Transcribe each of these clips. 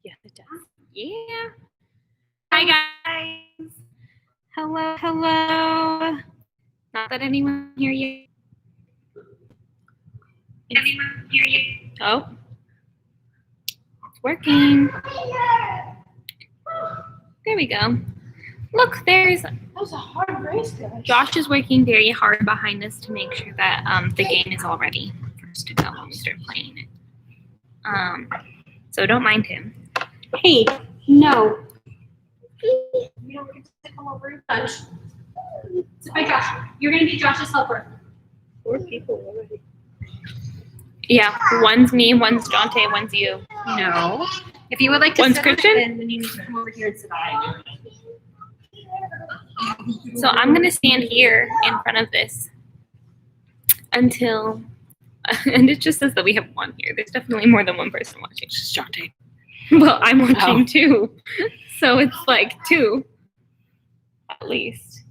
Yes, it does. Yeah. Hi, guys. Hello, hello. Not that anyone hear you. Anyone hear you? Oh. It's working. There we go. Look, there's... That was a hard race, guys. Josh is working very hard behind us to make sure that the game is all ready for us to go when we start playing it. So don't mind him. Hey, no. You don't get to come over and punch. Sit by Josh. You're going to be Josh's helper. 4 people already. Yeah, one's me, one's Dante, one's you. No. If you would like to One's sit Christian? then you need to come over here and sit by. So I'm going to stand here in front of this until, and it just says that we have one here. There's definitely more than one person watching. It's just Dante. Well, I'm watching too. So it's like 2, at least.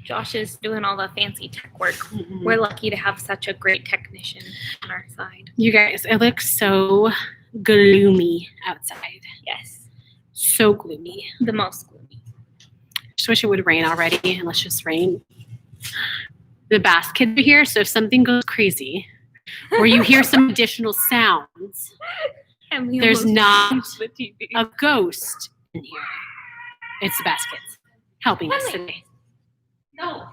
Josh is doing all the fancy tech work. Mm-hmm. We're lucky to have such a great technician on our side. You guys, it looks so gloomy outside. Yes, So gloomy. the most gloomy. Just wish it would rain already, and let's just rain. The Bass kids are here, so if something goes crazy, or you hear some additional sounds, Emily there's almost not changed the TV. a ghost in here. It's the Bass kids helping us Henley. today. No.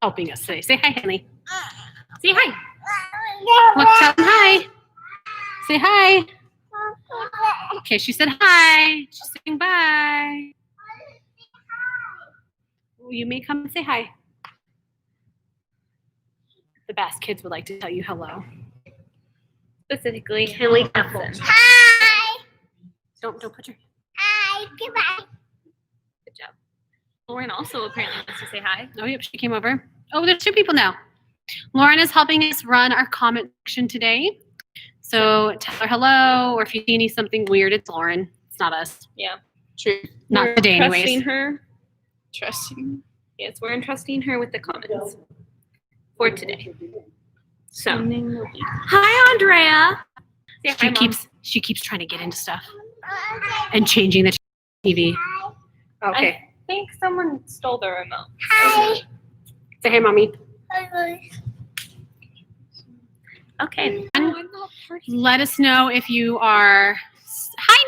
Helping us today. Say hi, Henley. Say hi. Look, tell them hi. Say hi. Okay, she said hi. She's saying bye. You may come and say hi. The Bass kids would like to tell you hello. Specifically, Henley Thompson. Hi. Don't put your. Hi. Goodbye. Good job. Lauren also apparently wants to say hi. Oh, yep, she came over. Oh, there's 2 people now. Lauren is helping us run our comment section today. So tell her hello, or if you see something weird, it's Lauren. It's not us. Yeah. True. Not We're today, trusting anyways. her. Trusting. Yes, we're entrusting her with the comments for today. So, hi, Andrea. Say hi, Mom. She keeps trying to get into stuff and changing the TV. Okay. I think someone stole the remote. Hi. Say hey, mommy. Hi. Okay. Let us know if you are. Hi,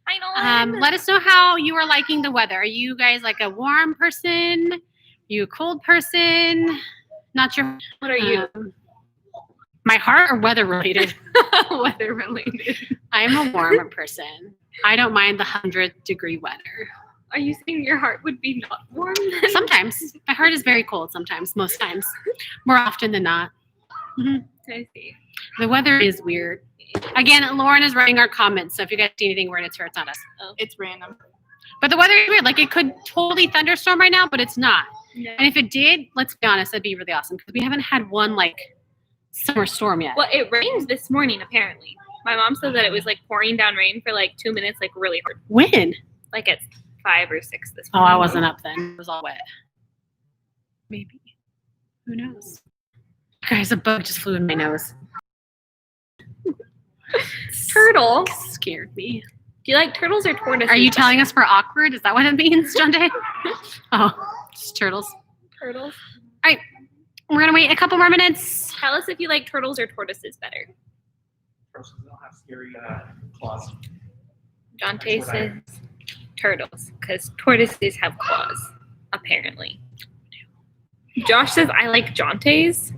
Hi, Nolan. Nolan. Let us know how you are liking the weather. Are you guys like a warm person? Are you a cold person? Not your. What are you? My heart or weather related? Weather related. I am a warmer person. I don't mind the 100-degree weather. Are you saying your heart would be not warm? Sometimes. My heart is very cold sometimes, most times. More often than not. Mhm. I see. The weather is weird. Again, Lauren is writing our comments, so if you guys see anything weird, it's her, it's not us. It's random. But the weather is weird. Like, it could totally thunderstorm right now, but it's not. No. And if it did, let's be honest, that'd be really awesome because we haven't had one, like, summer storm yet. Well, it rained this morning, apparently. My mom said that it was like pouring down rain for like 2 minutes, like really hard. When? Like at 5 or 6 this Oh, morning. I wasn't up then. It was all wet. Maybe. Who knows? Guys, a bug just flew in my nose. Turtle. Scared me. Do you like turtles or tortoises? Are you telling us we're awkward? Is that what it means, John Day? Oh, just turtles. turtles? All right. We're going to wait a couple more minutes. Tell us if you like turtles or tortoises better. Turtles don't have scary claws. Dante That's what I says turtles because tortoises have claws, apparently. Josh says I like Jantes,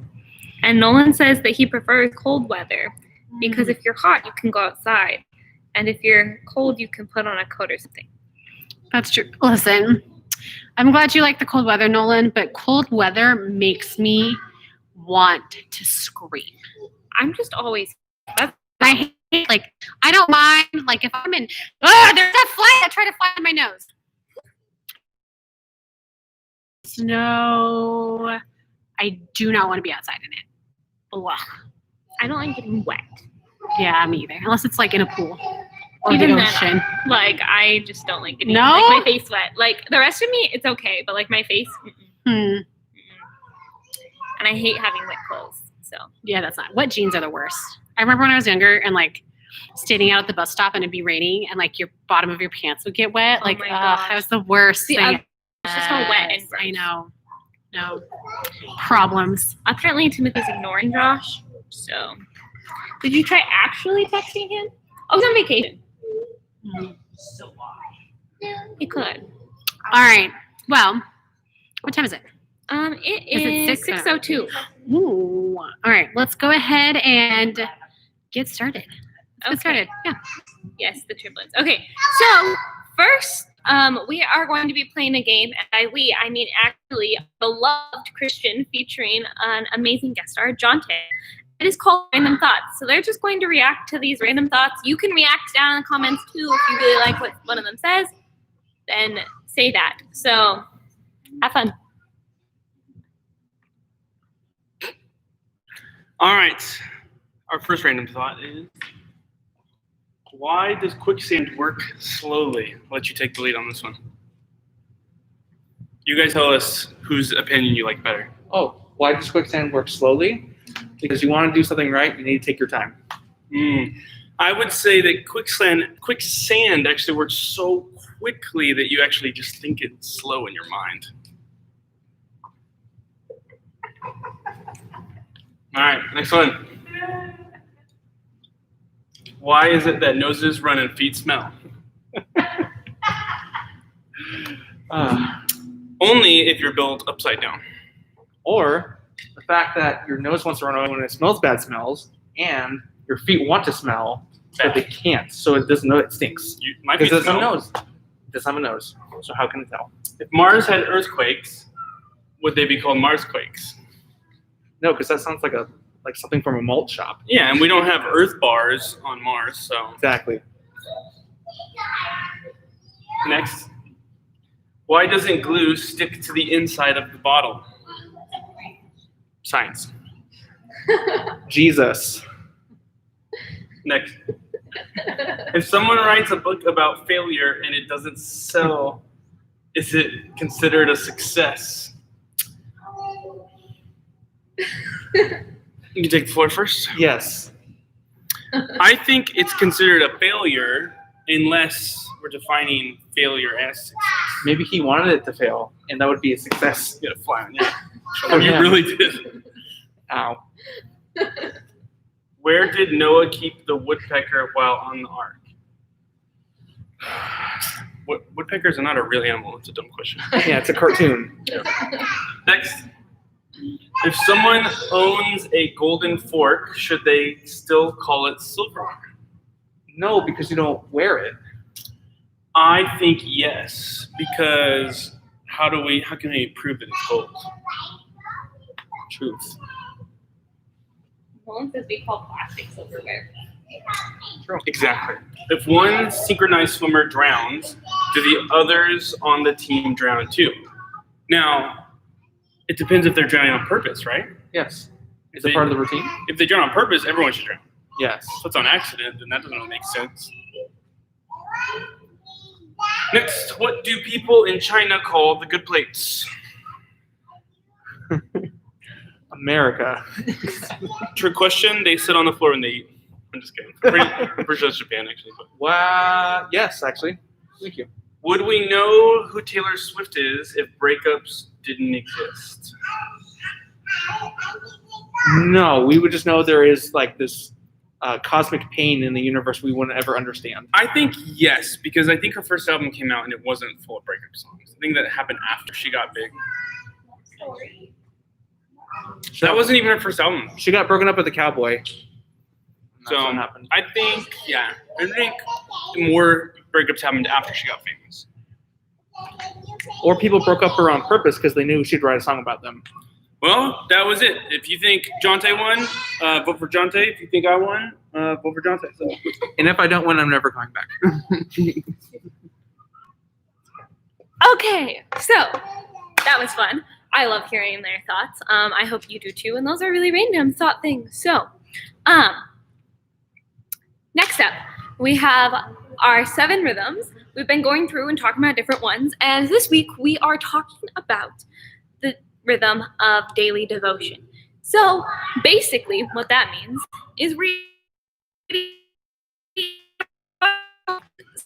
and Nolan says that he prefers cold weather because if you're hot, you can go outside, and if you're cold, you can put on a coat or something. That's true. Listen, I'm glad you like the cold weather, Nolan, but cold weather makes me want to scream. I'm just always. I hate, like, I don't mind, like, if I'm in, there's that fly that tried to fly in my nose. Snow. I do not want to be outside in it. Ugh. I don't like getting wet. Yeah, me either. Unless it's, like, in a pool or Even the then, ocean. Like, I just don't like getting No? like, my face wet. Like, the rest of me, it's okay, but, like, my face, Hmm. and I hate having wet clothes, so. Yeah, that's not. Wet jeans are the worst. I remember when I was younger and like standing out at the bus stop and it'd be raining and like your bottom of your pants would get wet. Oh Like, my that gosh. was the worst See, thing. it's just so wet and Yes, gross. I know. No problems. Apparently, Timothy's ignoring Josh. So, did you try actually texting him? Oh, he's on vacation. He could. All right. Well, what time is it? It Is it is 6? 6:02. Ooh. All right. Let's go ahead and get started. Let's get started. Yeah. Yes, the triplets. Okay, so first, we are going to be playing a game, and by we, I mean actually a beloved Christian featuring an amazing guest star, Jonte. It is called Random Thoughts. So they're just going to react to these random thoughts. You can react down in the comments too if you really like what one of them says. Then say that. So have fun. All right. Our first random thought is, why does quicksand work slowly? I'll let you take the lead on this one. You guys tell us whose opinion you like better. Oh, why does quicksand work slowly? Because you want to do something right, you need to take your time. I would say that quicksand actually works so quickly that you actually just think it's slow in your mind. All right, next one. Why is it that noses run and feet smell? Only if you're built upside down. Or the fact that your nose wants to run away when it smells bad smells, and your feet want to smell, but they can't, so it doesn't know it stinks. My Because feet it doesn't smell. have a nose. It doesn't have a nose. So how can it tell? If Mars had earthquakes, would they be called Marsquakes? No, because that sounds like something from a malt shop. Yeah, and we don't have Earth bars on Mars, so. Exactly. Next. Why doesn't glue stick to the inside of the bottle? Science. Jesus. Next. If someone writes a book about failure and it doesn't sell, is it considered a success? You can take the floor first. Yes. I think it's considered a failure unless we're defining failure as success. Maybe he wanted it to fail, and that would be a success. You got a fly on you. Oh, You yeah. really did. Ow. Where did Noah keep the woodpecker while on the ark? Woodpeckers are not a real animal. It's a dumb question. Yeah, it's a cartoon. Next. If someone owns a golden fork, should they still call it silverware? No, because you don't wear it. I think yes, because how can we prove that it's gold? Truth. Nolan says we call plastic silverware. Exactly. If one synchronized swimmer drowns, do the others on the team drown too? Now, it depends if they're drowning on purpose, right? Yes. Is it part of the routine? If they drown on purpose, everyone should drown. Yes. If it's on accident, then that doesn't really make sense. Next, what do people in China call the good plates? America. Trick question. They sit on the floor when they eat. I'm just kidding. I'm pretty sure it's Japan, actually. But. Wow. Yes, actually. Thank you. Would we know who Taylor Swift is if breakups didn't exist? No, we would just know there is like this cosmic pain in the universe we wouldn't ever understand. I think yes, because I think her first album came out and it wasn't full of breakup songs. I think that happened after she got big. That wasn't even her first album. She got broken up with a cowboy. So That's what happened. I think more breakups happened after she got famous. Or people broke up her on purpose because they knew she'd write a song about them. Well, that was it. If you think Jonte won, vote for Jonte. If you think I won, vote for Jonte. So. And if I don't win, I'm never going back. Okay, so that was fun. I love hearing their thoughts. I hope you do too. And those are really random thought things. So, next up, we have our 7 rhythms. We've been going through and talking about different ones. And this week, we are talking about the rhythm of daily devotion. So, basically, what that means is read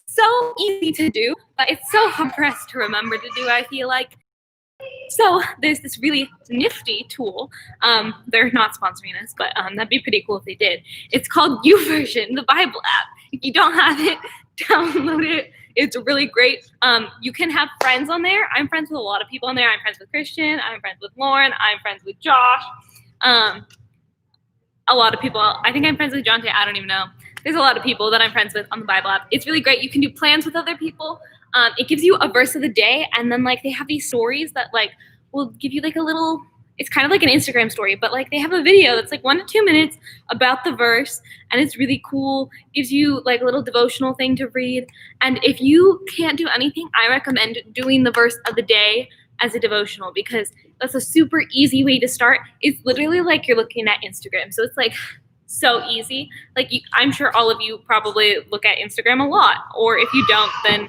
so easy to do, but it's so hard for us to remember to do, I feel like. So there's this really nifty tool. They're not sponsoring us, but that'd be pretty cool if they did. It's called YouVersion, the Bible app. If you don't have it, download it. It's really great. You can have friends on there. I'm friends with a lot of people on there. I'm friends with Christian. I'm friends with Lauren. I'm friends with Josh. A lot of people. I think I'm friends with Jonte. I don't even know. There's a lot of people that I'm friends with on the Bible app. It's really great. You can do plans with other people. It gives you a verse of the day, and then like they have these stories that like will give you like a little. It's kind of like an Instagram story, but like they have a video that's like 1 to 2 minutes about the verse, and it's really cool. Gives you like a little devotional thing to read. And if you can't do anything, I recommend doing the verse of the day as a devotional, because that's a super easy way to start. It's literally like you're looking at Instagram. So it's like so easy. Like I'm sure all of you probably look at Instagram a lot, or if you don't, then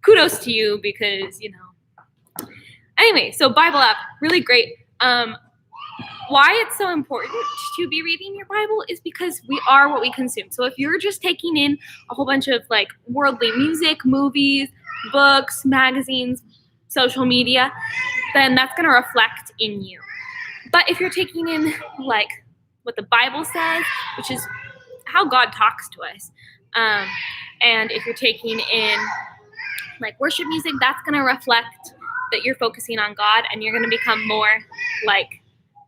kudos to you, because you know. Anyway, so Bible app, really great. Why it's so important to be reading your Bible is because we are what we consume. So if you're just taking in a whole bunch of like worldly music, movies, books, magazines, social media, then that's going to reflect in you. But if you're taking in like what the Bible says, which is how God talks to us, and if you're taking in like worship music, that's going to reflect that you're focusing on God, and you're going to become more like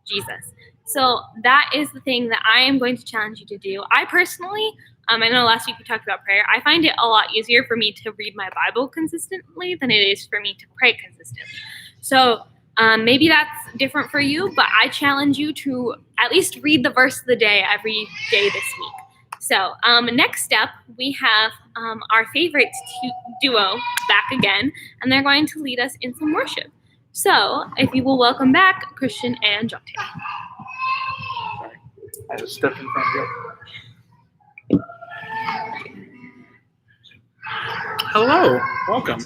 Jesus. So that is the thing that I am going to challenge you to do. I personally, I know last week we talked about prayer. I find it a lot easier for me to read my Bible consistently than it is for me to pray consistently. So maybe that's different for you, but I challenge you to at least read the verse of the day every day this week. So next up, we have our favorite duo back again, and they're going to lead us in some worship. So if you will welcome back Christian and Jonte. Sorry, I just stepped in front of you. Hello, welcome.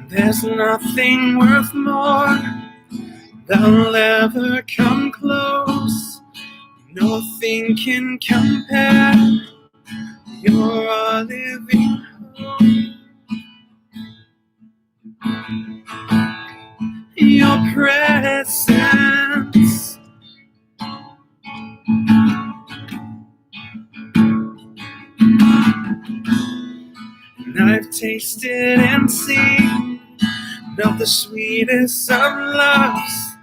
There's nothing worth more that'll ever come close. Nothing can compare. You're a living hope. Your presence and I've tasted and seen of the sweetest of loves,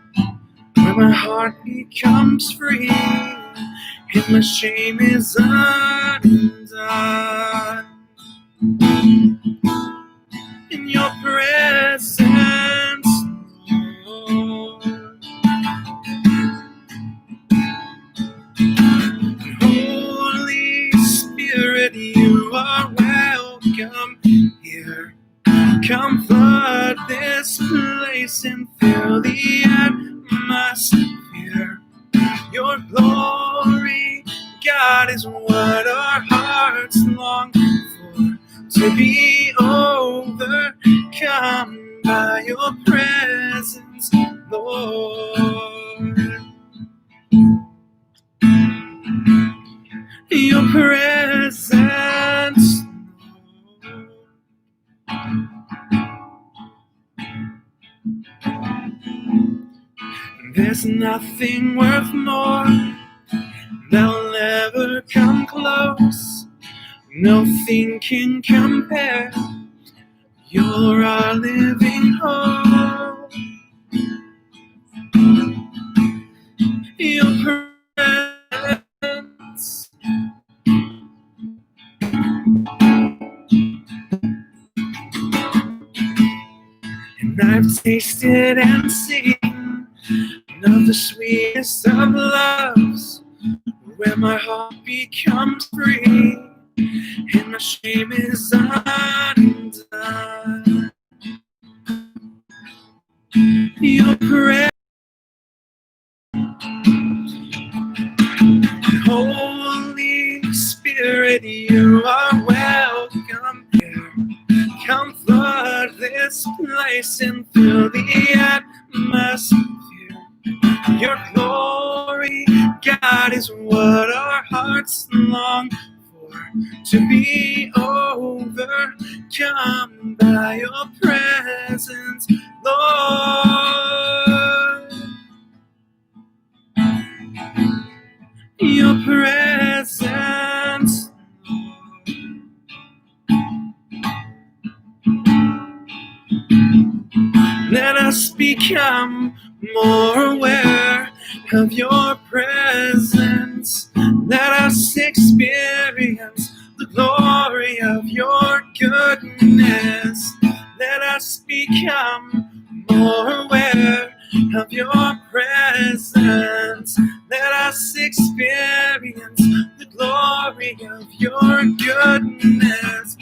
where my heart becomes free and my shame is undone. In your presence, Lord. Holy Spirit, you are welcome here. Come flood this place and fill the atmosphere. Your glory, God, is what our hearts long for. To be overcome by your presence, Lord. Your presence, Lord. There's nothing worth more that'll ever come close. Nothing can compare. You're our living hope. Your presence. And I've tasted and seen of the sweetest of loves, where my heart becomes free and my shame is undone. Your presence, Holy Spirit. Spirit, you are welcome here. Come flood this place and fill the atmosphere. Your glory, God, is what our hearts long for. To be overcome by your presence, Lord. Your presence, let us become more aware of your presence. Let us experience the glory of your goodness. Let us become more aware of your presence. Let us experience the glory of your goodness.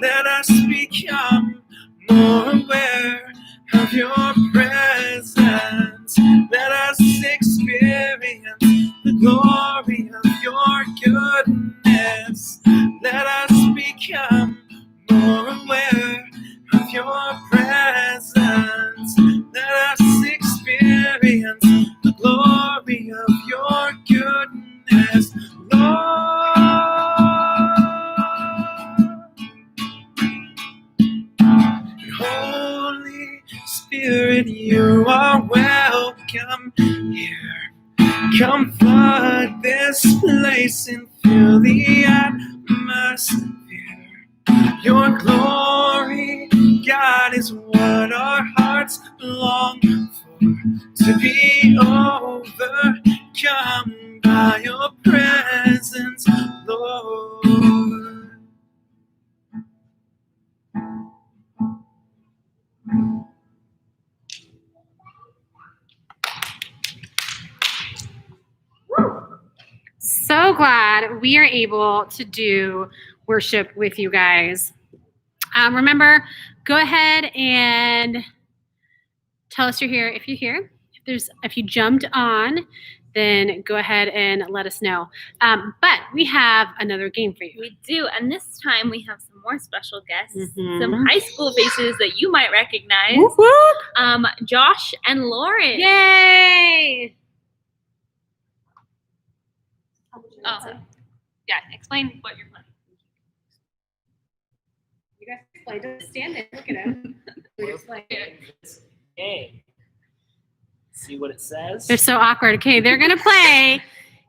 Let us become more aware of your presence. Let us experience the glory of your goodness. Let us become more aware of your presence. Let us experience the glory of your goodness, Lord. Holy Spirit, you are welcome here. Come flood this place and fill the atmosphere. Your glory, God, is what our hearts long for. To be overcome by your presence, Lord. So glad we are able to do worship with you guys. Remember, go ahead and tell us you're here if you're here. If you jumped on, then go ahead and let us know. But we have another game for you. We do, and this time we have some more special guests, Mhm. some high school faces that you might recognize. Whoop, whoop. Josh and Lauren. Yay! Oh, yeah. Explain what you're playing. You guys play. Just stand there. Look at him. We're playing this game. See what it says? They're so awkward. Okay, they're gonna play.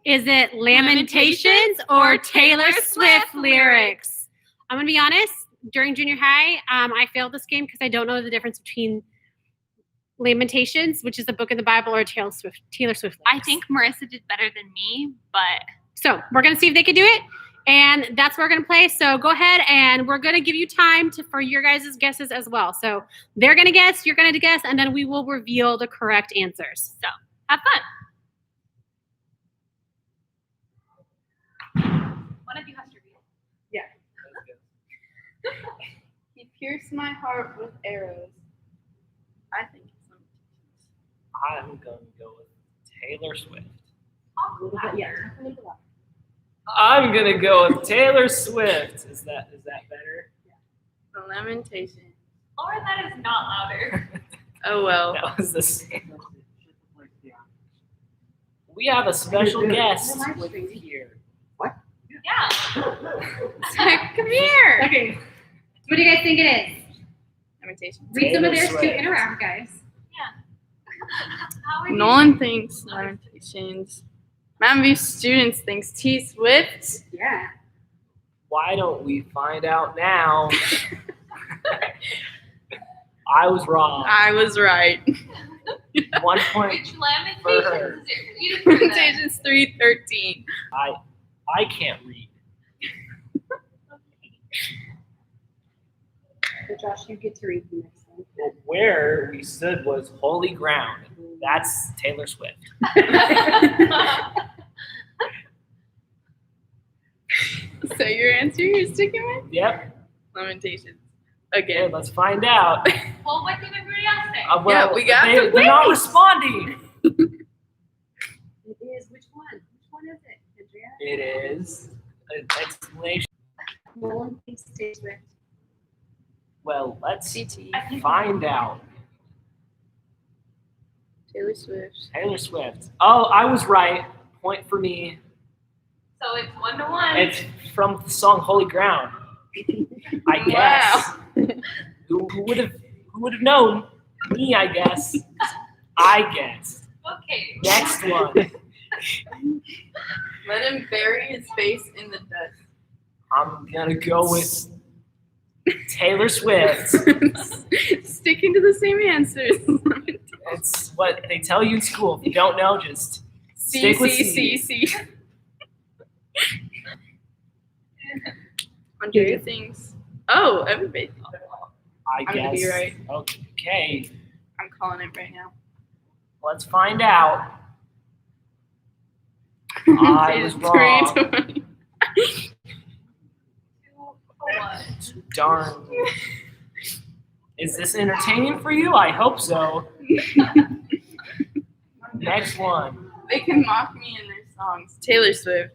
Is it Lamentations or Taylor Swift lyrics? I'm gonna be honest. During junior high, I failed this game because I don't know the difference between Lamentations, which is a book in the Bible, or Taylor Swift lyrics. I think Marissa did better than me, but So we're gonna see if they can do it, and that's what we're gonna play. So go ahead, and we're gonna give you time for your guys' guesses as well. So they're gonna guess, you're gonna guess, and then we will reveal the correct answers. So have fun. One of you has to reveal. He pierced my heart with arrows. I think it's Lamentations. I'm going to go with Taylor Swift. A little bit, yeah. I'm going to go with Taylor Swift. Is that better? The Lamentations. or that is not louder. Oh well. That was the same. We have a special guest with here. Yeah. Come here. Okay. What do you guys think it is? Lamentations. Read some of Taylor theirs to Swift. interact, guys. How are you? Nolan thinks Lamentations. Mountain View students thinks T Swift. Yeah. Why don't we find out now? I was wrong. I was right. 1 point. Which Lamentations is it? Read it for them. Lamentations 3:13. I can't read. So Josh, you get to read the next one. Well, where we stood was holy ground. That's Taylor Swift. So your answer you're sticking with? Yep. Lamentations. Okay, Again. let's find out. Well, what did everybody else say? Well, we got to they're not wait. responding. It is which one? Which one is it, Andrea? It is explanation. Nolan thinks Taylor Swift. Well, let's CT. find out. Taylor Swift. Taylor Swift. Oh, I was right. Point for me. So it's 1-1. It's from the song Holy Ground. I guess. Who would have known? Me, I guess. I guess. Okay. Next one. Let him bury his face in the dust. I'm gonna go with Taylor Swift. Sticking to the same answers. It's what they tell you in school. If you don't know, just stick with C. Andrea thinks. Oh, everybody. I I'm guess. gonna be right. Okay, I'm calling it right now. let's find out. I was wrong. 3-20. Darn. Is this entertaining for you? I hope so. Next one. They can mock me in their songs. Taylor Swift.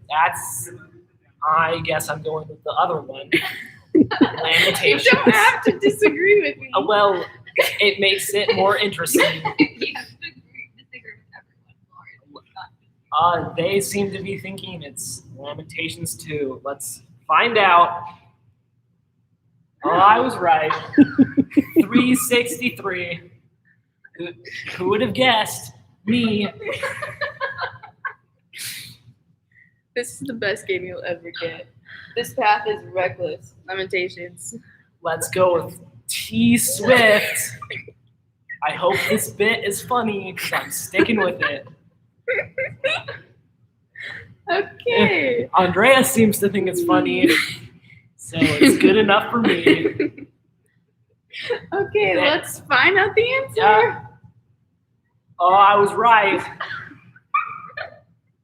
I guess I'm going with the other one. You Lamentations. don't have to disagree with me. Well, it makes it more interesting. You have to disagree with everyone, Lauren. They seem to be thinking it's Lamentations 2. Let's find out. Oh, I was right. 363. Who would have guessed? Me. This is the best game you'll ever get. This path is reckless. Lamentations. Let's go with T Swift. I hope this bit is funny because I'm sticking with it. Okay. Andrea seems to think it's funny, so it's good enough for me. Okay, let's find out the answer. Yeah. Oh, I was right.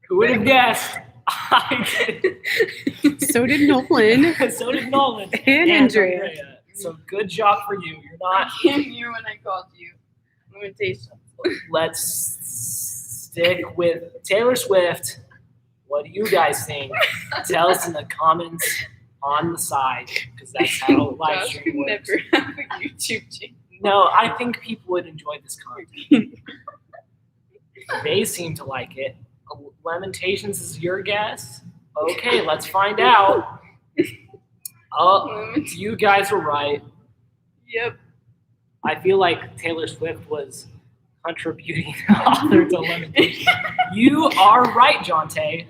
Who would have guessed? I did. So did Nolan. So did Nolan And Andrea. So good job for you. You're I not. can't hear when I called you. Lamentations. Let's stick with Taylor Swift. What do you guys think? Tell us in the comments on the side, because that's how live Josh could stream works. never have a YouTube channel. No, I think people would enjoy this content. They seem to like it. Lamentations is your guess? Okay, let's find out. Oh, you guys were right. Yep. I feel like Taylor Swift was contributing author to Lamentations. You are right, Jonte.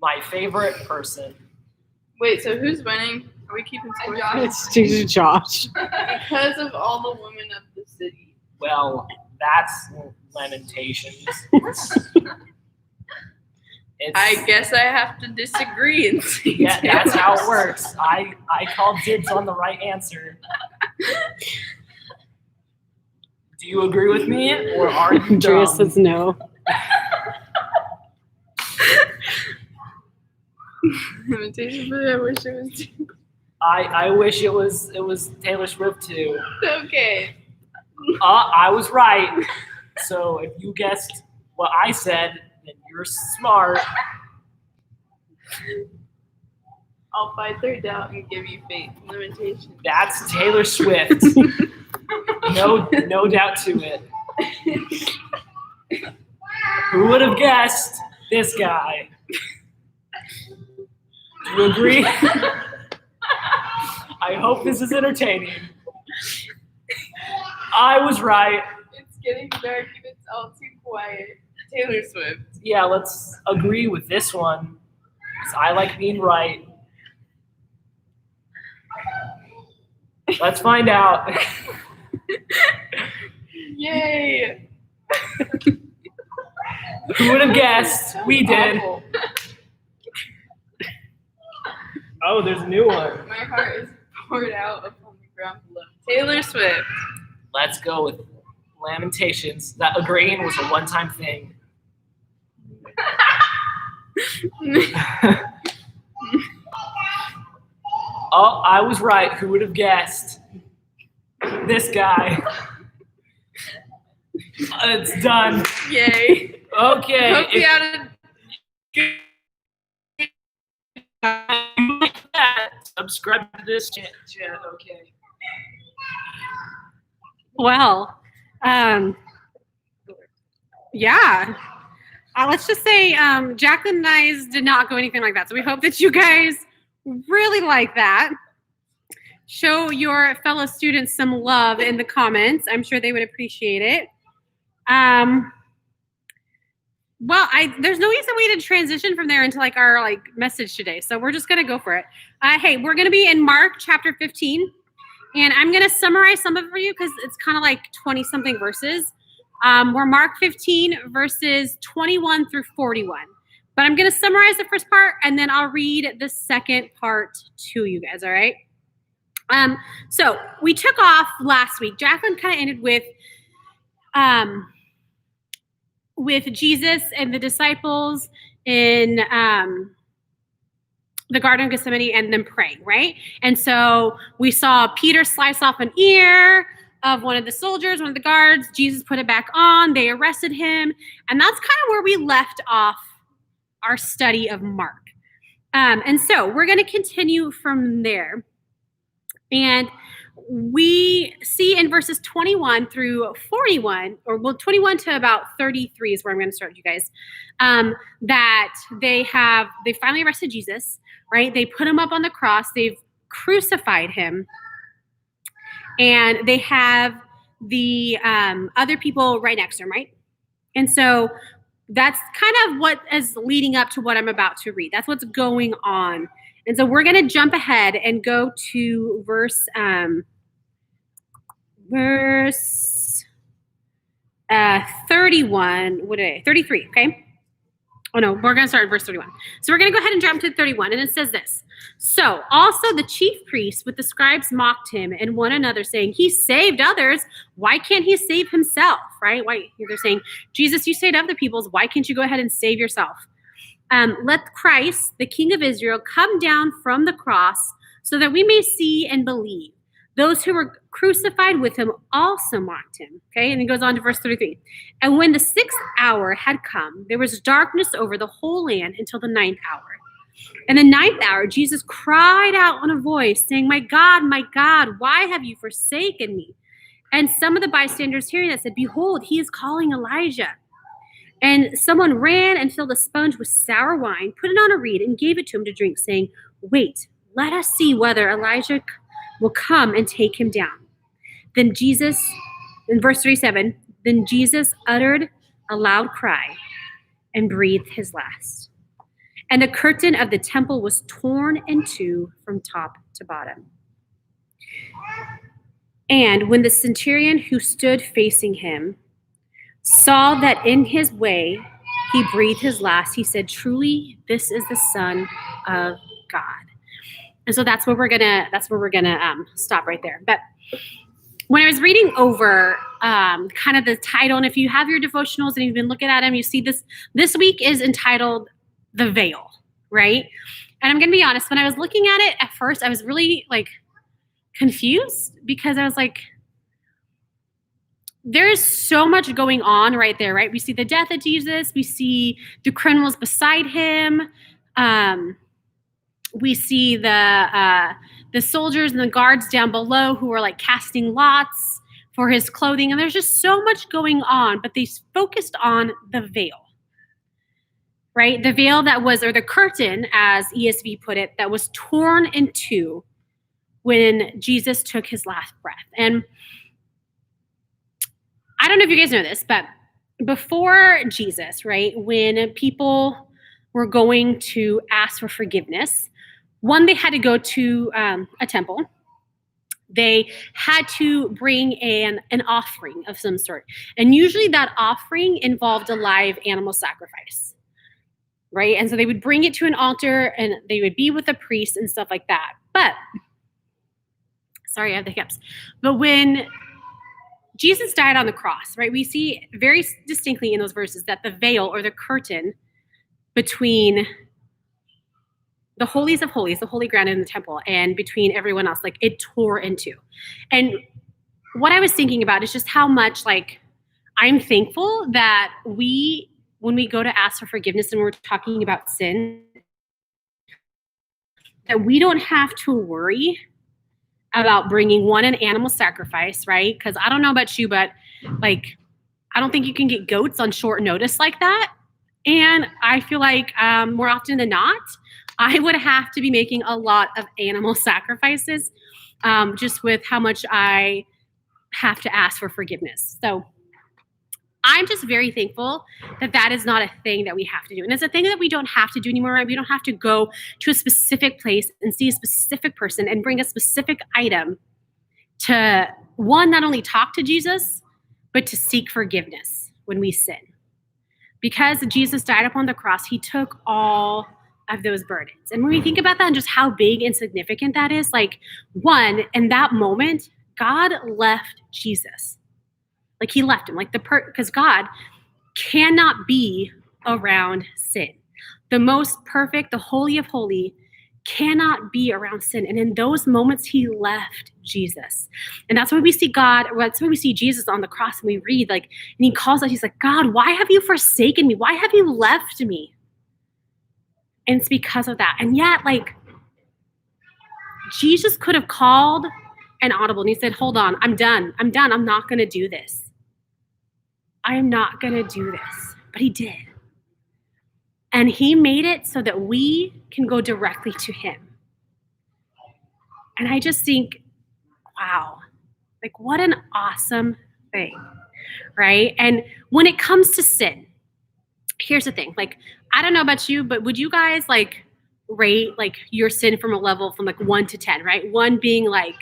My favorite person. Wait, so who's winning? Are we keeping score? It's Josh. Because of all the women of the city. Well, that's Lamentations. I guess I have to disagree and see. Yeah, that's how it works. I called dibs on the right answer. Do you agree with me, or are you Andrea dumb? says no. Lamentations, but I wish it was. I wish it was Taylor Swift too. Okay. I was right. So if you guessed what I said, then you're smart. I'll fight their doubt and give you faith. Lamentations. That's Taylor Swift. No doubt to it. Who would have guessed this guy? Do you agree? I hope this is entertaining. I was right. It's getting dark and it's all too quiet. Taylor Swift. Yeah, let's agree with this one. 'Cause I like being right. Let's find out. Yay! Who would have guessed? We did. Awful. Oh, there's a new one. My heart is poured out upon the ground below. Taylor Swift. Let's go with Lamentations. That agreeing was a one-time thing. Oh, I was right. Who would have guessed? This guy. It's done. Yay. Okay. Hope you had a Subscribe to this chat. Okay. Well, yeah. Let's just say Jacqueline and I did not go anything like that. So we hope that you guys really like that. Show your fellow students some love in the comments. I'm sure they would appreciate it. Well, there's no easy way to transition from there into like our message today. So we're just gonna go for it. Hey, we're gonna be in Mark chapter 15, and I'm gonna summarize some of it for you because it's kind of like 20 something verses. We're Mark 15 verses 21 through 41. But I'm gonna summarize the first part and then I'll read the second part to you guys, all right? So we took off last week. Jacqueline kind of ended with Jesus and the disciples in the Garden of Gethsemane and them praying, right? And so we saw Peter slice off an ear of one of the soldiers, one of the guards. Jesus put it back on. They arrested him. And that's kind of where we left off our study of Mark. And so we're going to continue from there. And we see in verses 21 through 41, or well, 21 to about 33 is where I'm going to start, you guys, that they finally arrested Jesus, right? They put him up on the cross. They've crucified him. And they have the other people right next to him, right? And so that's kind of what is leading up to what I'm about to read. That's what's going on. And so we're going to jump ahead and go to verse 31. 33, okay? Oh, no, we're going to start at verse 31. So we're going to go ahead and jump to 31, and it says this. So also the chief priests with the scribes mocked him and one another, saying, he saved others. Why can't he save himself, right? Why? They're saying, Jesus, you saved other people's. Why can't you go ahead and save yourself? Let Christ, the King of Israel, come down from the cross so that we may see and believe. Those who were crucified with him also mocked him. Okay, and he goes on to verse 33. And when the 6th hour had come, there was darkness over the whole land until the 9th hour. And the 9th hour, Jesus cried out in a voice, saying, my God, why have you forsaken me? And some of the bystanders hearing that said, behold, he is calling Elijah. And someone ran and filled a sponge with sour wine, put it on a reed, and gave it to him to drink, saying, wait, let us see whether Elijah will come and take him down. Then Jesus, in verse 37, then Jesus uttered a loud cry and breathed his last. And the curtain of the temple was torn in two from top to bottom. And when the centurion who stood facing him saw that in his way he breathed his last, he said, truly, this is the Son of God. And so that's where we're gonna stop right there. But when I was reading over kind of the title, and if you have your devotionals and you've been looking at them, you see this week is entitled The Veil, right? And I'm gonna be honest, when I was looking at it at first, I was really confused because I was like, there is so much going on right there, right? We see the death of Jesus. We see the criminals beside him. We see the soldiers and the guards down below who are casting lots for his clothing. And there's just so much going on, but they focused on the veil, right? The veil that was, or the curtain, as ESV put it, that was torn in two when Jesus took his last breath. And I don't know if you guys know this, but before Jesus, right, when people were going to ask for forgiveness, one, they had to go to a temple. They had to bring an offering of some sort. And usually that offering involved a live animal sacrifice, right? And so they would bring it to an altar and they would be with a priest and stuff like that. But, sorry, I have the hiccups. But when Jesus died on the cross, right, we see very distinctly in those verses that the veil or the curtain between the holies of holies, the holy ground in the temple, and between everyone else, it tore in two. And what I was thinking about is just how much I'm thankful that when we go to ask for forgiveness and we're talking about sin, that we don't have to worry about bringing an animal sacrifice, right? Because I don't know about you, but like, I don't think you can get goats on short notice like that. And I feel like more often than not, I would have to be making a lot of animal sacrifices just with how much I have to ask for forgiveness. So I'm just very thankful that that is not a thing that we have to do. And it's a thing that we don't have to do anymore, right? We don't have to go to a specific place and see a specific person and bring a specific item to, one, not only talk to Jesus, but to seek forgiveness when we sin. Because Jesus died upon the cross, he took all of those burdens. And when we think about that and just how big and significant that is, like, one, in that moment, God left Jesus. Like, he left him, like because God cannot be around sin. The most perfect, the holy of holy, cannot be around sin. And in those moments, he left Jesus. And that's why we see that's why we see Jesus on the cross, and we read, like, and he calls us, he's like, God, why have you forsaken me? Why have you left me? And it's because of that. And yet, like, Jesus could have called an audible, and he said, hold on, I'm done. I'm not going to do this. I am not going to do this. But he did. And he made it so that we can go directly to him. And I just think, wow, like, what an awesome thing, right? And when it comes to sin, here's the thing. Like, I don't know about you, but would you guys, like, rate, like, your sin from a level from, like, 1 to 10, right? 1 being, like,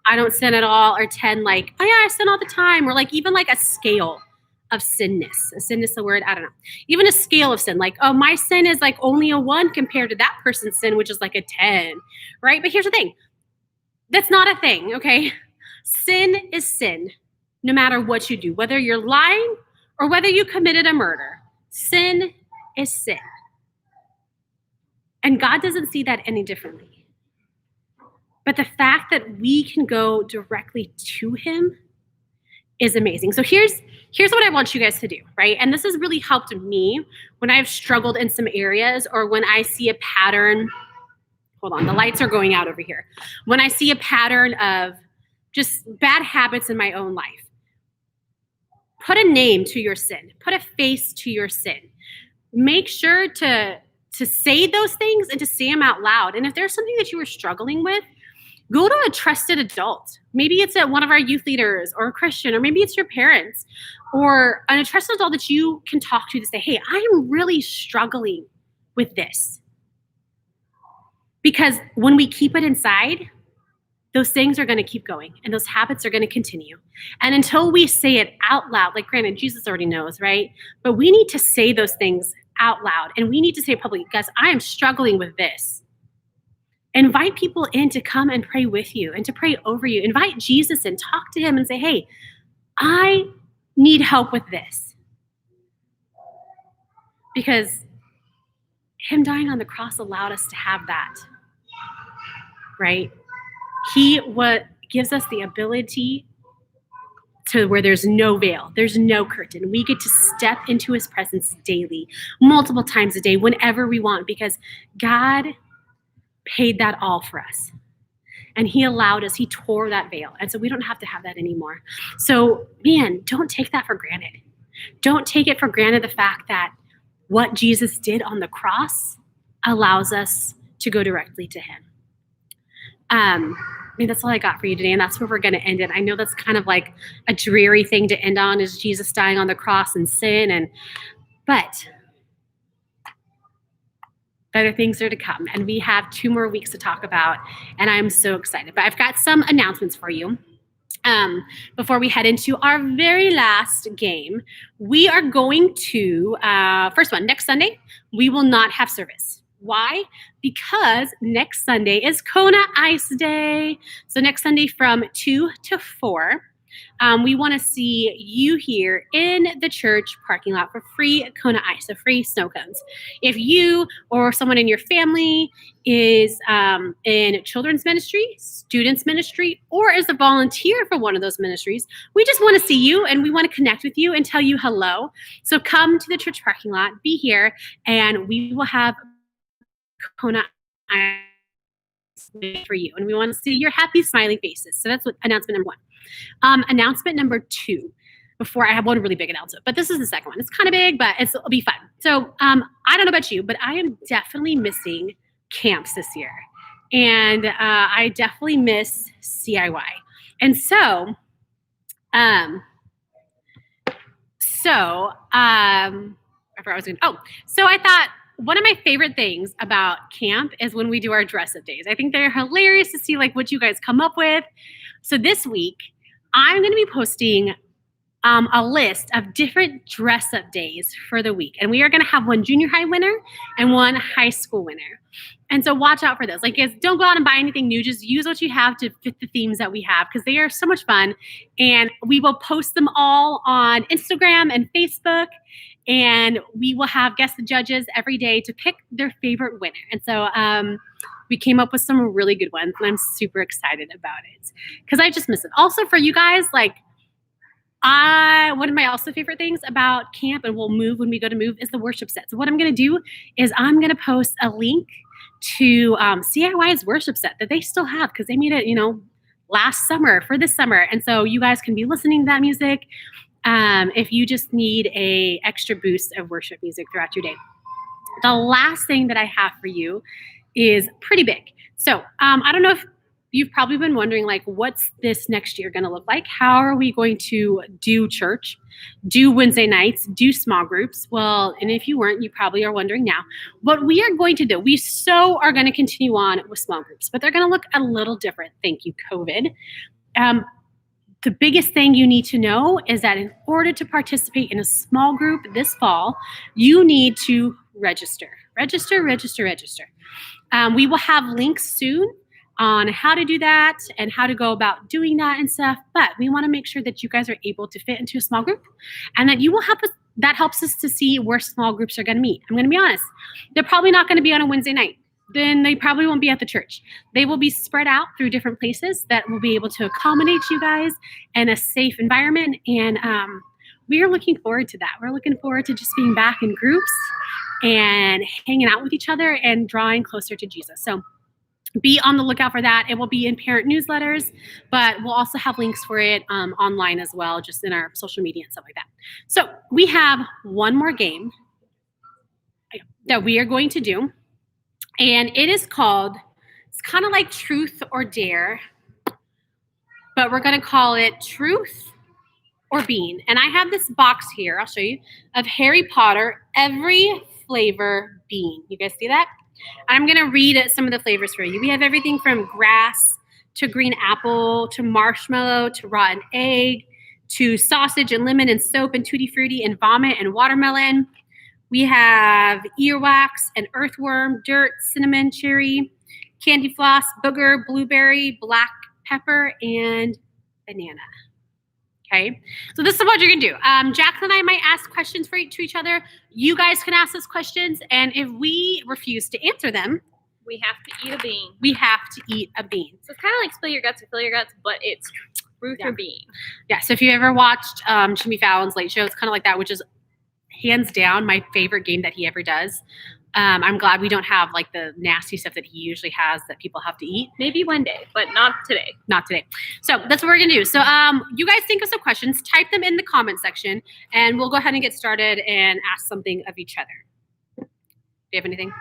I don't sin at all, or 10, like, oh yeah, I sin all the time, or, like, even, like, a scale of sinness. Is sinness a word? I don't know. Even a scale of sin, like, oh, my sin is, like, only a 1 compared to that person's sin, which is, like, a 10, right? But here's the thing. That's not a thing, okay? Sin is sin, no matter what you do, whether you're lying or whether you committed a murder. Sin is sin. And God doesn't see that any differently. But the fact that we can go directly to him is amazing. So here's what I want you guys to do, right? And this has really helped me when I've struggled in some areas, or when I see a pattern. Hold on, the lights are going out over here. When I see a pattern of just bad habits in my own life, put a name to your sin. Put a face to your sin. Make sure to say those things and to say them out loud. And if there's something that you were struggling with, go to a trusted adult. Maybe it's one of our youth leaders, or a Christian, or maybe it's your parents, or a trusted adult that you can talk to say, hey, I'm really struggling with this. Because when we keep it inside, those things are going to keep going, and those habits are going to continue. And until we say it out loud, like, granted, Jesus already knows, right? But we need to say those things out loud, and we need to say publicly, guys, I am struggling with this. Invite people in to come and pray with you and to pray over you. Invite Jesus in, talk to him and say, hey, I need help with this. Because him dying on the cross allowed us to have that, right? He gives us the ability to where there's no veil, there's no curtain. We get to step into his presence daily, multiple times a day, whenever we want, because God paid that all for us. And he allowed us, he tore that veil. And so we don't have to have that anymore. So, man, don't take that for granted. Don't take it for granted, the fact that what Jesus did on the cross allows us to go directly to him. I mean, that's all I got for you today, and that's where we're going to end it. I know that's kind of like a dreary thing to end on, is Jesus dying on the cross and sin, but better things are to come, and we have 2 more weeks to talk about, and I'm so excited. But I've got some announcements for you. Before we head into our very last game, we are going to, first one, next Sunday, we will not have service. Why? Because next Sunday is Kona Ice Day. So next Sunday from 2 to 4, we want to see you here in the church parking lot for free Kona Ice, so free snow cones. If you or someone in your family is in children's ministry, students ministry, or is a volunteer for one of those ministries, we just want to see you, and we want to connect with you and tell you hello. So come to the church parking lot, be here, and we will have Kona Ice for you, and we want to see your happy, smiling faces. So that's what announcement number 1. Announcement number 2. Before I have one really big announcement, but this is the second one. It's kind of big, but it'll be fun. So I don't know about you, but I am definitely missing camps this year, and I definitely miss CIY. And so, I forgot what I was going. So I thought one of my favorite things about camp is when we do our dress up days. I think they're hilarious to see like what you guys come up with. So this week, I'm going to be posting a list of different dress up days for the week. And we are going to have one junior high winner and one high school winner. And so watch out for those. Like, guys, don't go out and buy anything new. Just use what you have to fit the themes that we have because they are so much fun. And we will post them all on Instagram and Facebook. And we will have guest judges every day to pick their favorite winner. And so we came up with some really good ones. And I'm super excited about it because I just miss it. Also for you guys, like, one of my also favorite things about camp, and we'll move when we go to move, is the worship set. So what I'm going to do is I'm going to post a link to CIY's worship set that they still have because they made it, last summer for this summer. And so you guys can be listening to that music if you just need a extra boost of worship music throughout your day. The last thing that I have for you is pretty big. So I don't know if you've probably been wondering, like, what's this next year going to look like? How are we going to do church, do Wednesday nights, do small groups? Well, and if you weren't, you probably are wondering now. What we are going to do, we are going to continue on with small groups, but they're going to look a little different. Thank you, COVID. The biggest thing you need to know is that in order to participate in a small group this fall, you need to register. We will have links soon on how to do that and how to go about doing that and stuff. But we want to make sure that you guys are able to fit into a small group and that you will help us. That helps us to see where small groups are going to meet. I'm going to be honest. They're probably not going to be on a Wednesday night. Then they probably won't be at the church. They will be spread out through different places that will be able to accommodate you guys in a safe environment. And we are looking forward to that. We're looking forward to just being back in groups and hanging out with each other and drawing closer to Jesus. So be on the lookout for that. It will be in parent newsletters, but we'll also have links for it online as well, just in our social media and stuff like that. So we have one more game that we are going to do, and it is called, it's kind of like Truth or Dare, but we're going to call it Truth or Bean. And I have this box here, I'll show you, of Harry Potter, every flavor bean. You guys see that? I'm going to read some of the flavors for you. We have everything from grass to green apple to marshmallow to rotten egg to sausage and lemon and soap and tutti frutti and vomit and watermelon. We have earwax and earthworm, dirt, cinnamon, cherry, candy floss, booger, blueberry, black pepper, and banana. Okay, so this is what you're gonna do. Jackson and I might ask questions to each other. You guys can ask us questions, and if we refuse to answer them, We have to eat a bean. we have to eat a bean. So it's kind of like Spill Your Guts or Fill Your Guts, but it's Truth Yeah. or Bean. Yeah, so if you ever watched Jimmy Fallon's Late Show, it's kind of like that, which is hands down my favorite game that he ever does. I'm glad we don't have like the nasty stuff that he usually has that people have to eat. Maybe one day, but not today. Not today. So that's what we're gonna do. So you guys think of some questions, type them in the comment section, and we'll go ahead and get started and ask something of each other. Do you have anything?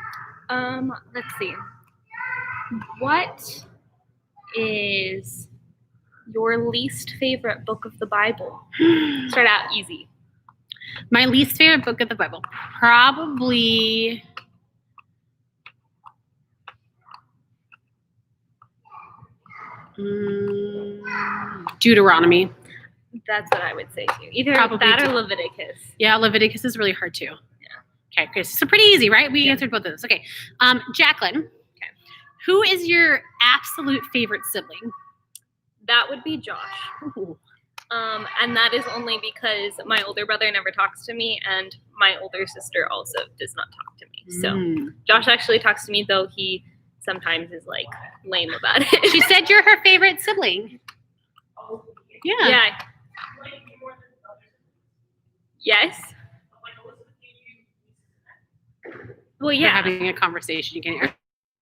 Let's see. What is your least favorite book of the Bible? Start out easy. My least favorite book of the Bible, probably. Deuteronomy. That's what I would say too. Either Probably that or too. Leviticus. Yeah, Leviticus is really hard too. Yeah. Okay, so pretty easy, right? We answered both of those. Okay. Jacqueline. Okay. Who is your absolute favorite sibling? That would be Josh. Ooh. And that is only because my older brother never talks to me, and my older sister also does not talk to me. So Josh actually talks to me, though he sometimes is like lame about it. She said you're her favorite sibling. Yeah. Yeah. Yes. Well, We're yeah. having a conversation. You can hear.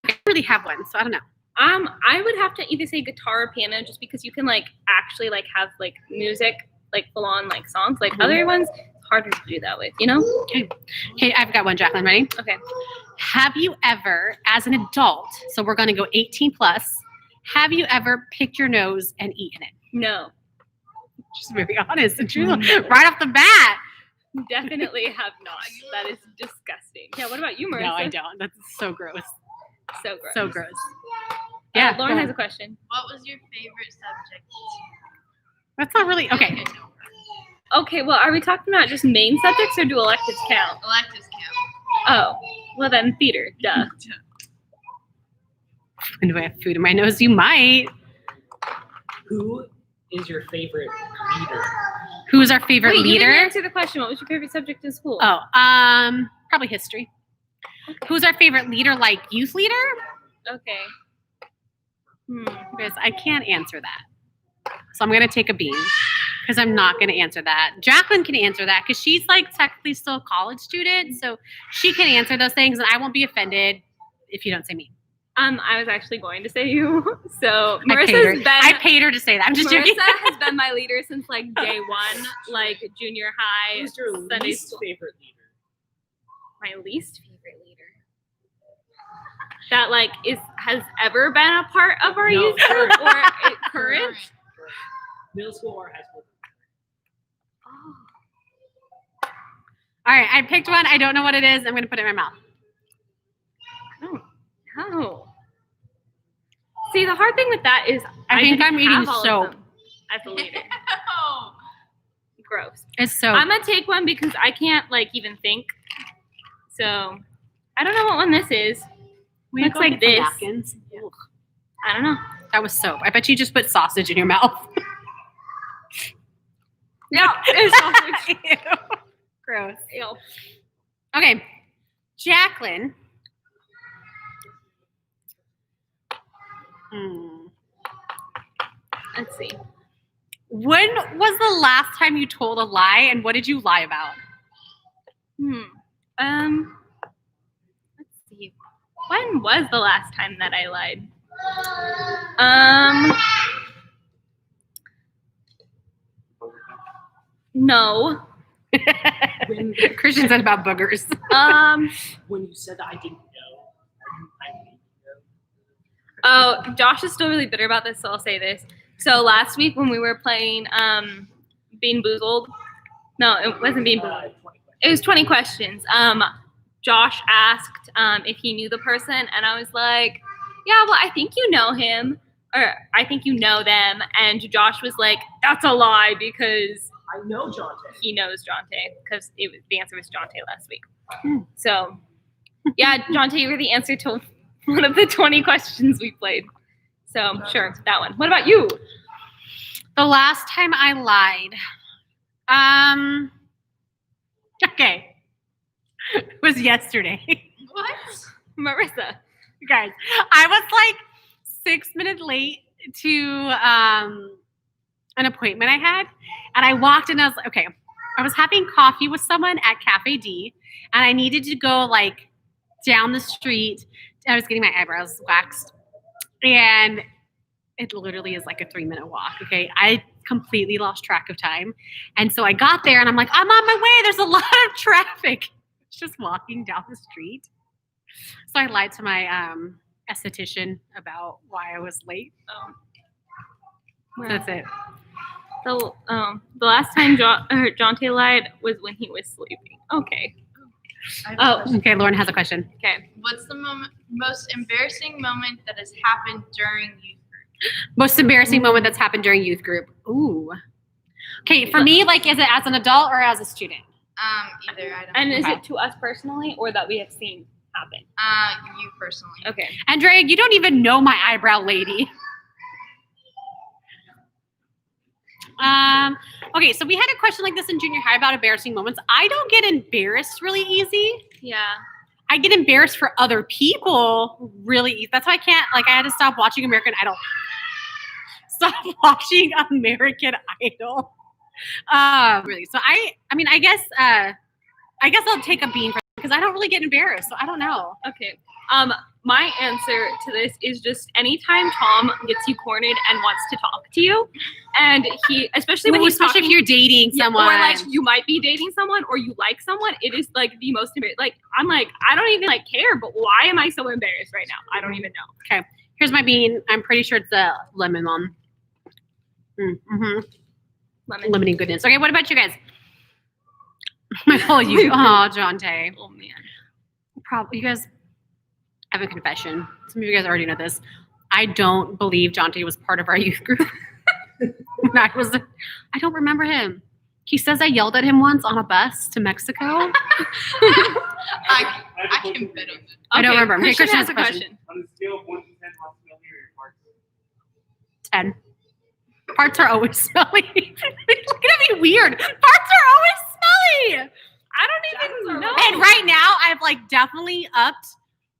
I don't really have one, so I don't know. I would have to either say guitar or piano, just because you can like actually like have like music, like full on like songs. Like other ones, it's harder to do that with, you know? Okay, I've got one, Jacqueline. Ready? Okay. Have you ever, as an adult, so we're going to go 18 plus, have you ever picked your nose and eaten it? No, Just very honest and true. Right off the bat. definitely have not. That is disgusting. Yeah. What about you, Marissa? No, I don't. That's so gross. So gross. So gross. Yeah. Yeah. Lauren has a question. What was your favorite subject? That's not really okay. Okay. Well, are we talking about just main subjects or do electives count? Electives count. Oh, well then theater. Duh. And do I have food in my nose? You might. Who is your favorite leader? Who's our favorite Wait, you leader? didn't answer the question. What was your favorite subject in school? Oh, probably history. Who's our favorite leader? Like youth leader? Okay. Because I can't answer that. So I'm gonna take a bean because I'm not gonna answer that. Jacqueline can answer that because she's like technically still a college student, so she can answer those things, and I won't be offended if you don't say me. I was actually going to say you. So I paid her to say that. I'm just joking. Marissa has been my leader since like day one, like junior high. Who's your Sunday least school. favorite leader? My least favorite leader. That like has ever been a part of our No, youth group current. or current. Middle school or high school? All right, I picked one. I don't know what it is. I'm gonna put it in my mouth. Oh. See, the hard thing with that is I think didn't I'm eating have all of soap. them as a leader. Oh. Gross. It's so. I'm gonna take one because I can't like even think. So I don't know what one this is. We looks go like get some this. napkins. Ugh, I don't know. that was soap. I bet you just put sausage in your mouth. No, it's sausage. Ew. Gross. Ew. Okay, Jacqueline. Let's see. When was the last time you told a lie, and what did you lie about? Let's see. When was the last time that I lied? No. When, Christian said about boogers. when you said that I didn't know, I didn't know. Oh, Josh is still really bitter about this, so I'll say this. So last week when we were playing Bean Boozled, no, it wasn't Bean Boozled. It was 20 questions. Josh asked if he knew the person, and I was like, yeah, well, I think you know him, or I think you know them. And Josh was like, that's a lie because I know Jonte. he knows Jonte, because the answer was Jonte last week. So, yeah, Jonte, you were the answer to one of the 20 questions we played. So, sure, that one. What about you? The last time I lied, okay, it was yesterday. What? Marissa. You guys, I was like 6 minutes late to an appointment I had, and I walked in. I was like, okay, I was having coffee with someone at Cafe D, and I needed to go like down the street. I was getting my eyebrows waxed, and it literally is like a 3-minute walk. Okay, I completely lost track of time, and so I got there, and I'm like, I'm on my way. There's a lot of traffic. Just walking down the street. So I lied to my esthetician about why I was late. Well, That's it. The last time Jonte lied was when he was sleeping. Okay. Oh, Okay, Lauren has a question. okay. What's the most embarrassing moment that has happened during youth group? Most embarrassing moment that's happened during youth group. Ooh. Okay, for me, like, is it as an adult or as a student? Either. I don't And know. is it to us personally or that we have seen happen? You personally. Okay. Andrea, you don't even know my eyebrow lady. Okay, so we had a question like this in junior high about embarrassing moments. I don't get embarrassed really easy. Yeah. I get embarrassed for other people really easy. That's why I can't, like, I had to stop watching American Idol. Stop watching American Idol. Really. So I mean, I guess I'll take a bean for because I don't really get embarrassed. So I don't know. Okay. My answer to this is just anytime Tom gets you cornered and wants to talk to you, and he, especially when he's especially talking, if you're dating someone. or like you might be dating someone or you like someone, it is like the most embarrassing. Like I'm like, I don't even like care, but why am I so embarrassed right now? I don't even know. Here's my bean. I'm pretty sure it's the lemon one. Mm-hmm. Lemony goodness. Okay, what about you guys? Jonte. Oh man. Probably you guys I have a confession. Some of you guys already know this. I don't believe Jonte was part of our youth group. I don't remember him. He says I yelled at him once on a bus to Mexico. I can bet on it. I don't remember. Christian Christian has a question. On a scale of 1 to 10, how smelly are your parts? 10. Parts are always smelly. Look at me weird. Parts are always smelly. I don't even know. And right now, I've like definitely upped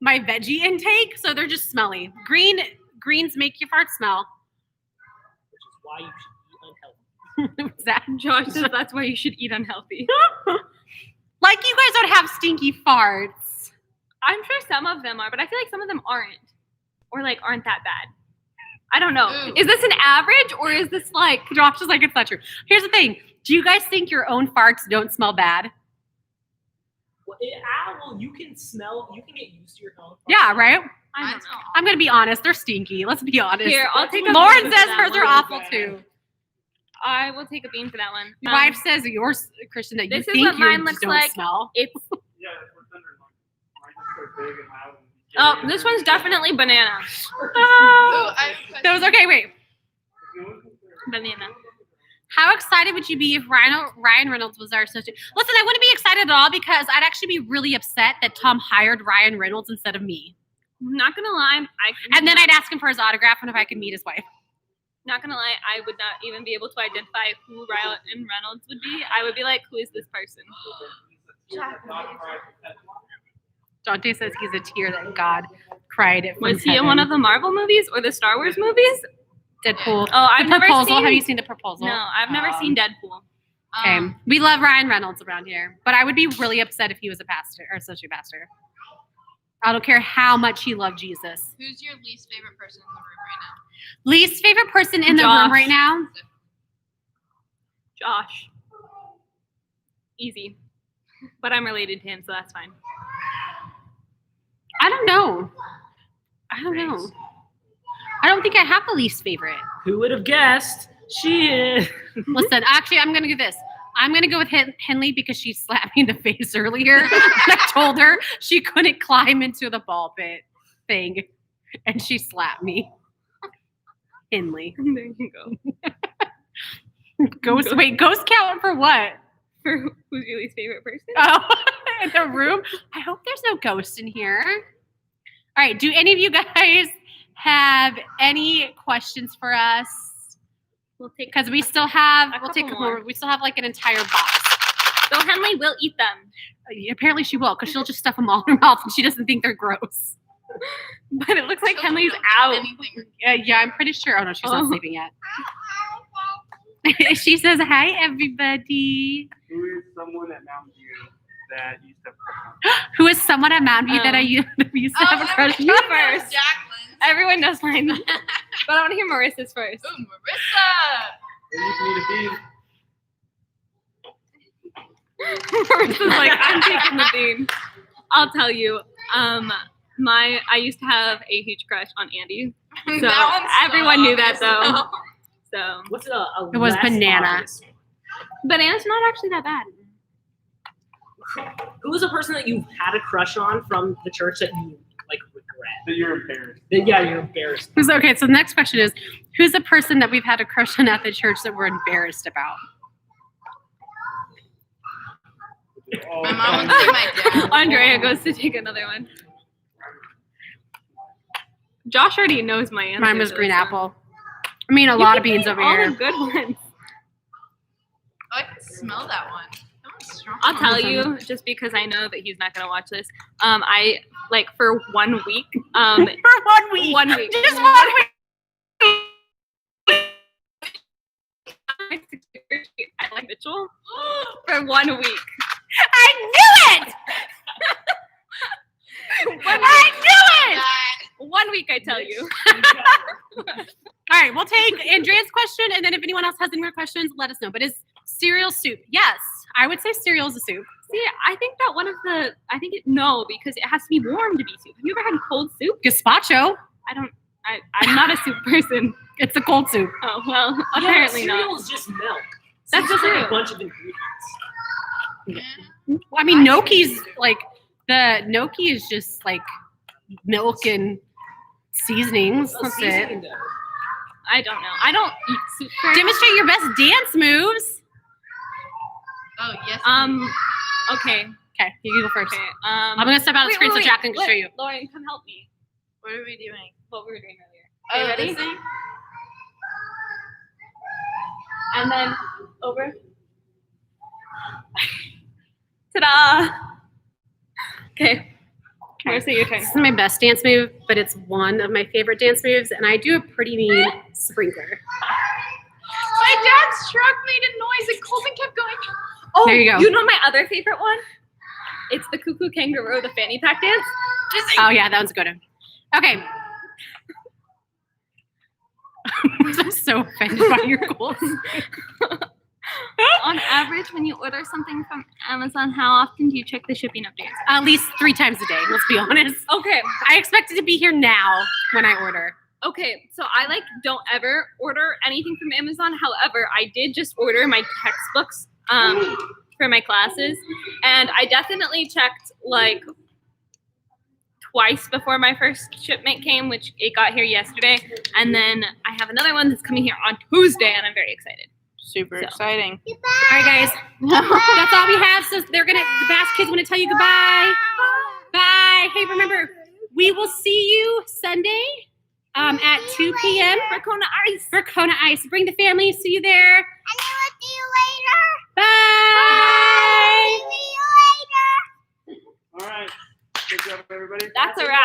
my veggie intake, so they're just smelly. Greens make your farts smell. Which is why you should eat unhealthy. What's that? Josh says that's why you should eat unhealthy. Like you guys don't have stinky farts. I'm sure some of them are, but I feel like some of them aren't. Or like aren't that bad. I don't know. Ooh. Is this an average or is this like Josh is like, it's not true. Here's the thing. Do you guys think your own farts don't smell bad? Well, you can get used to your own. Yeah, right? I don't know. I'm going to be honest. They're stinky. Let's be honest. Here, I'll take a Lauren bean for says that hers one. are awful too. I will take a bean for that one. Your wife says yours, Christian, that you this is think what mine yours looks don't like. smell. It's Yeah, that's what's under mine. Mine's so big and loud. oh, this one's definitely banana. Oh, I have a question. That was okay. Wait. Banana. How excited would you be if Ryan Reynolds was our associate? Listen, I wouldn't be excited at all because I'd actually be really upset that Tom hired Ryan Reynolds instead of me. I'm not gonna lie, And then I'd ask him for his autograph and if I could meet his wife. not gonna lie, I would not even be able to identify who Ryan Reynolds would be. I would be like, who is this person? Jonte says he's a tear that God cried from Was he in heaven. one of the Marvel movies or the Star Wars movies? Deadpool? Oh, I've The never Proposal. seen. Have you seen The Proposal? No, I've never seen Deadpool. Okay. We love Ryan Reynolds around here, but I would be really upset if he was a pastor or associate pastor. I don't care how much he loved Jesus. Who's your least favorite person in the room right now? Least favorite person in the Josh. room right now? Josh. Easy. But I'm related to him, so that's fine. I don't know. I don't think I have a least favorite. Who would have guessed? She is. Listen, actually, I'm going to do this. I'm going to go with Henley because she slapped me in the face earlier. I told her she couldn't climb into the ball pit thing, and she slapped me. Henley. There you go. Ghost count for what? For who's your least favorite person? Oh, in the room? I hope there's no ghost in here. All right, do any of you guys have any questions for us? We'll take Because we still have, A we'll take couple more. more. We still have like an entire box. So Henley will eat them. Apparently she will, because she'll just stuff them all in her mouth and she doesn't think they're gross. But it looks like She'll Henley's eat out. anything. Yeah, I'm pretty sure. Oh no, she's not Oh. sleeping yet. She says, "Hi, everybody." Who is someone at Mountain View that used to have Who is someone at Mountain View that I used to have a crush on? you first. Jacqueline. Everyone knows mine. But I want to hear Marissa's first. Ooh, Marissa. Marissa's like, I'm taking the bean. I'll tell you. I used to have a huge crush on Andy. So That one's everyone so knew that, obvious, though. So What's a It was less banana. obvious? Banana's not actually that bad. Who is a person that you've had a crush on from the church that you like regret? that you're embarrassed? Yeah, you're embarrassed. Okay, so the next question is, who's a person that we've had a crush on at the church that we're embarrassed about? My mom would say my dad. Andrea goes to take another one. Josh already knows my answer. Mine was to green this one. apple. I mean, a You lot can of beans eat over all here. the good ones. Oh, I can smell that one. That one's strong. I'll tell you, just because I know that he's not gonna watch this. I like for 1 week. For 1 week. 1 week. Just 1 week. I like Mitchell for 1 week. I knew it! I knew guys. 1 week, I tell you. All right, we'll take Andrea's question, and then if anyone else has any more questions, let us know. But is cereal soup? Yes, I would say cereal is a soup. See, I think that no, because it has to be warm to be soup. Have you ever had cold soup? Gazpacho, I'm not a soup person. it's a cold soup. Oh, well, Yeah, apparently cereal not. is just milk. That's It's just like true. a bunch of ingredients. I mean, gnocchi's like the gnocchi is just like milk and seasonings. Well, That's seasoning it. dough. I don't know. I don't eat soup very much. Demonstrate your best dance moves. Oh, yes. Okay. Okay, you go first. Okay. I'm gonna step out of the screen so Jacqueline can show you. Lauren, come help me. What are we doing? What we were doing earlier. Oh, Okay, ready? this thing? And then over. Ta-da! Okay. Marissa, your turn. This is my best dance move, but it's one of my favorite dance moves, and I do a pretty mean sprinkler. My dad's truck made a noise and Colton kept going. Oh, There you go. You know my other favorite one? It's the cuckoo kangaroo, the fanny pack dance. Oh yeah, that one's a good one. Okay. I'm so offended by your goals. On average, when you order something from Amazon, how often do you check the shipping updates? At least 3 times a day, let's be honest. Okay. I expect it to be here now when I order. Okay, so I don't ever order anything from Amazon. However, I did just order my textbooks for my classes, and I definitely checked twice before my first shipment came, which it got here yesterday, and then I have another one that's coming here on Tuesday, and I'm very excited. Super So. exciting. All right, guys. That's all we have. So the Bass kids want to tell you goodbye. Bye. Hey, remember, we will see you Sunday at 2 p.m. For Kona Ice. for Kona Ice. Bring the family. See you there. And I will see you later. Bye. See you later. All right. Good job, everybody. That's a wrap.